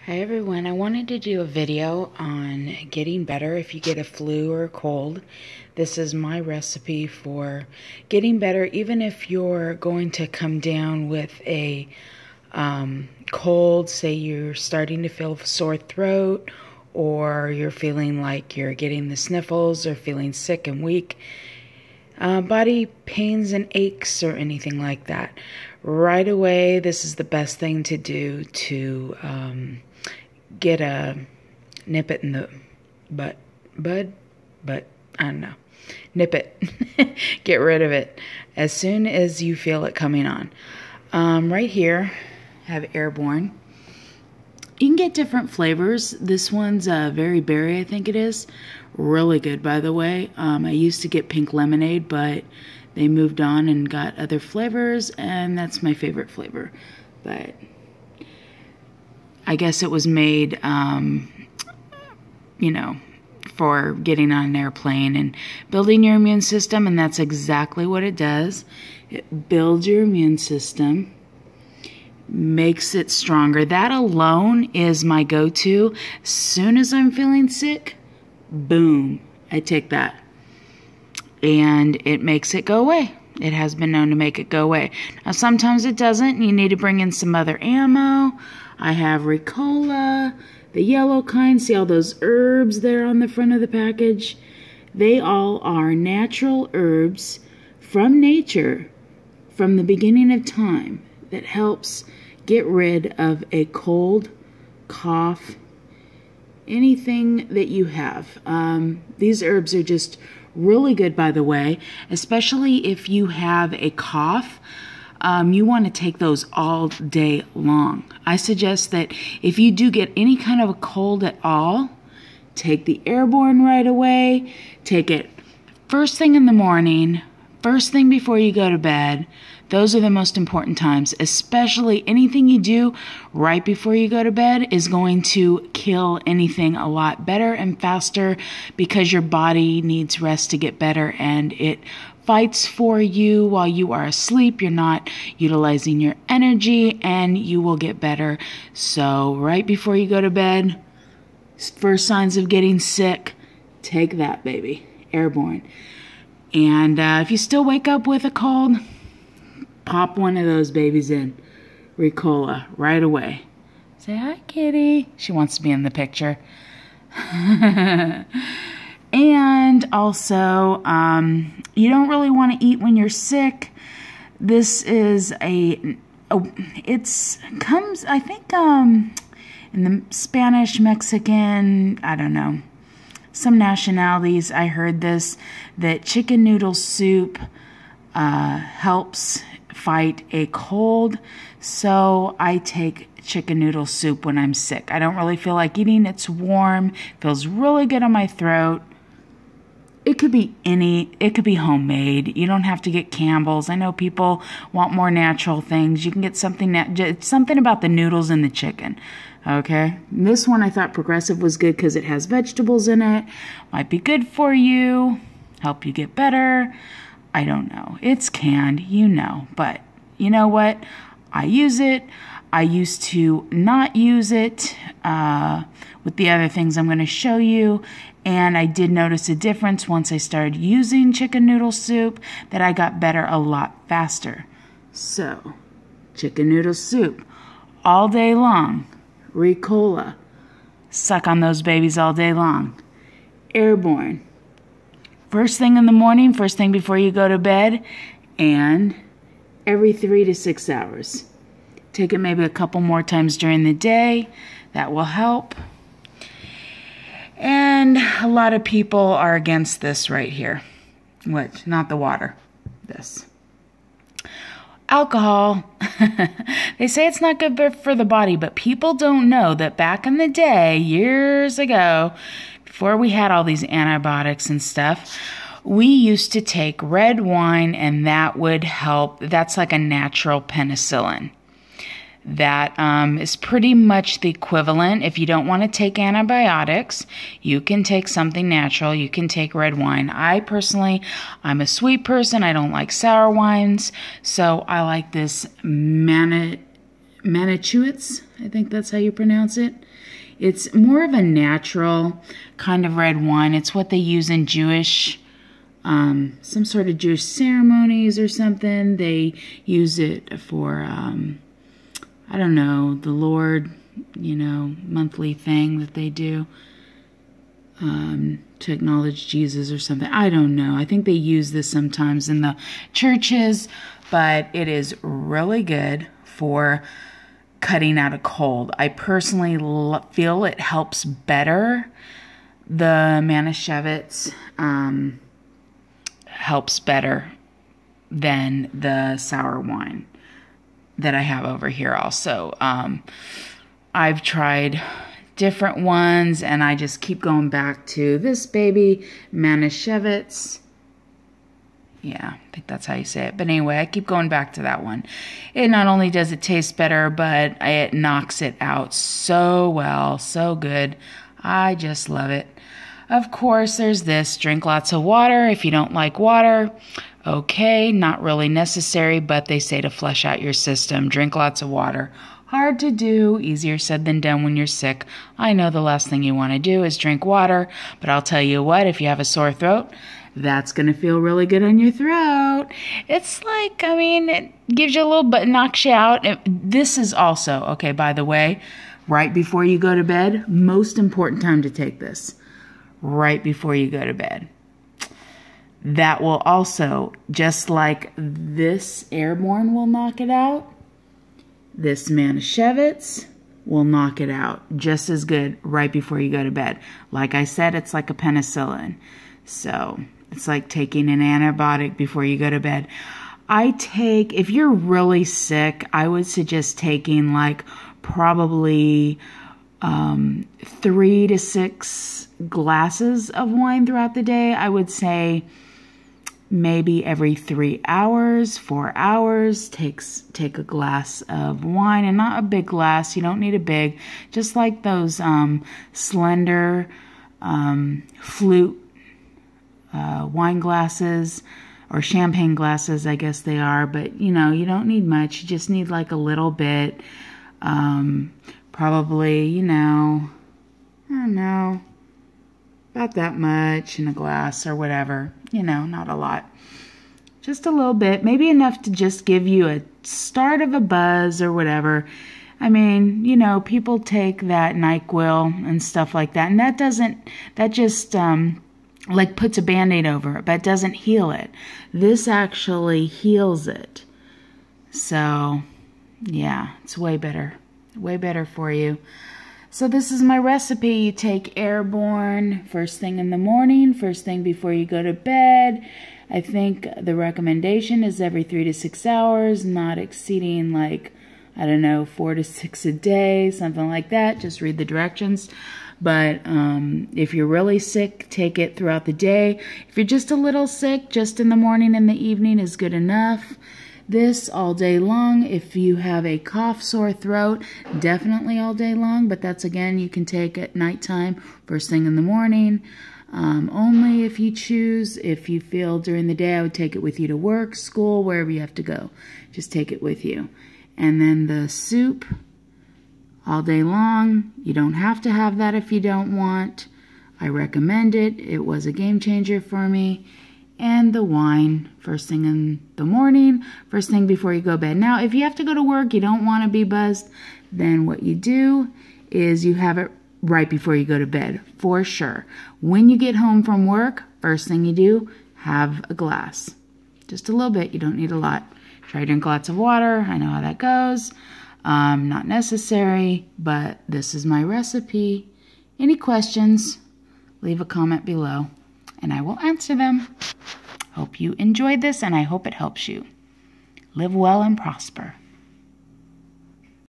Hi everyone, I wanted to do a video on getting better if you get a flu or a cold. This is my recipe for getting better even if you're going to come down with a cold, say you're starting to feel a sore throat or you're feeling like you're getting the sniffles or feeling sick and weak. Body pains and aches or anything like that. Right away, this is the best thing to do to get a nip it in the bud, I don't know. Nip it. Get rid of it as soon as you feel it coming on. Right here, I have Airbourne. You can get different flavors. This one's very berry, I think it is. Really good, by the way. I used to get pink lemonade, but they moved on and got other flavors, and that's my favorite flavor. But I guess it was made, for getting on an airplane and building your immune system, and that's exactly what it does. It builds your immune system, makes it stronger. That alone is my go-to. As soon as I'm feeling sick, boom, I take that. And it makes it go away. It has been known to make it go away. Now, sometimes it doesn't. You need to bring in some other ammo. I have Ricola, the yellow kind. See all those herbs there on the front of the package? They all are natural herbs from nature, from the beginning of time, that helps get rid of a cold, cough, anything that you have. These herbs are just really good, by the way, especially if you have a cough. You want to take those all day long. I suggest that if you do get any kind of a cold at all, take the Airbourne right away. Take it first thing in the morning, first thing before you go to bed. Those are the most important times, especially anything you do right before you go to bed is going to kill anything a lot better and faster because your body needs rest to get better, and it fights for you while you are asleep. You're not utilizing your energy and you will get better. So right before you go to bed, first signs of getting sick, take that baby, Airbourne. And if you still wake up with a cold, pop one of those babies in. Ricola, right away. Say, hi, kitty. She wants to be in the picture. And also, you don't really want to eat when you're sick. This is comes, I think, in the Spanish, Mexican, I don't know, some nationalities, I heard this, that chicken noodle soup helps fight a cold. So I take chicken noodle soup when I'm sick. I don't really feel like eating. It's warm, feels really good on my throat. It could be homemade. You don't have to get Campbell's. I know people want more natural things. You can get something it's something about the noodles and the chicken. Okay, this one I thought Progressive was good because it has vegetables in it. Might be good for you, help you get better. I don't know. It's canned, but you know what? I use it. I used to not use it with the other things I'm going to show you, and I did notice a difference once I started using chicken noodle soup that I got better a lot faster. So, chicken noodle soup all day long. Ricola, suck on those babies all day long. Airbourne, first thing in the morning, first thing before you go to bed, and every 3 to 6 hours. Take it maybe a couple more times during the day. That will help. And a lot of people are against this right here. Which, not the water. This. Alcohol. They say it's not good for the body, but people don't know that back in the day, years ago, before we had all these antibiotics and stuff, we used to take red wine, and that would help. That's like a natural penicillin. That is pretty much the equivalent. If you don't want to take antibiotics, you can take something natural. You can take red wine. I'm a sweet person. I don't like sour wines. So I like this Manischewitz, I think that's how you pronounce it. It's more of a natural kind of red wine. It's what they use in Jewish, some sort of Jewish ceremonies or something. They use it for, I don't know, the Lord, you know, monthly thing that they do to acknowledge Jesus or something. I don't know. I think they use this sometimes in the churches, but it is really good for cutting out a cold. I personally feel it helps better. The Manischewitz helps better than the sour wine that I have over here also. I've tried different ones, and I just keep going back to this baby, Manischewitz. Yeah, I think that's how you say it. But anyway, I keep going back to that one. It not only does it taste better, but it knocks it out so well, so good. I just love it. Of course, there's this. Drink lots of water. If you don't like water, okay, not really necessary, but they say to flush out your system. Drink lots of water. Hard to do, easier said than done when you're sick. I know the last thing you want to do is drink water, but I'll tell you what, if you have a sore throat, that's going to feel really good on your throat. It's like, I mean, it gives you a little bit, knocks you out. This is also, okay, by the way, right before you go to bed, most important time to take this. Right before you go to bed. That will also, just like this Airbourne will knock it out, this Manischewitz will knock it out just as good right before you go to bed. Like I said, it's like a penicillin. So it's like taking an antibiotic before you go to bed. If you're really sick, I would suggest taking like probably 3 to 6 glasses of wine throughout the day. I would say maybe every 3 hours, 4 hours, take a glass of wine, and not a big glass. You don't need a big, just like those slender flute wine glasses, or champagne glasses, I guess they are, but you know, you don't need much. You just need like a little bit, probably, you know, I don't know, about that much in a glass or whatever, you know, not a lot. Just a little bit, maybe enough to just give you a start of a buzz or whatever. I mean, you know, people take that NyQuil and stuff like that, and that just like puts a Band-Aid over it, but doesn't heal it. This actually heals it. So, yeah, it's way better for you. So this is my recipe. You take Airbourne first thing in the morning, first thing before you go to bed. I think the recommendation is every 3 to 6 hours, not exceeding like, I don't know, 4 to 6 a day, something like that. Just read the directions. But if you're really sick, take it throughout the day. If you're just a little sick, just in the morning and the evening is good enough. This all day long. If you have a cough, sore throat, definitely all day long. But that's, again, you can take at nighttime, first thing in the morning. Only if you choose. If you feel during the day, I would take it with you to work, school, wherever you have to go. Just take it with you. And then the soup, all day long. You don't have to have that if you don't want. I recommend it. It was a game changer for me. And the wine, first thing in the morning, first thing before you go to bed. Now, if you have to go to work, you don't want to be buzzed, then what you do is you have it right before you go to bed, for sure. When you get home from work, first thing you do, have a glass. Just a little bit. You don't need a lot. Try to drink lots of water. I know how that goes. Not necessary, but this is my recipe. Any questions, leave a comment below, and I will answer them. Hope you enjoyed this, and I hope it helps you. Live well and prosper.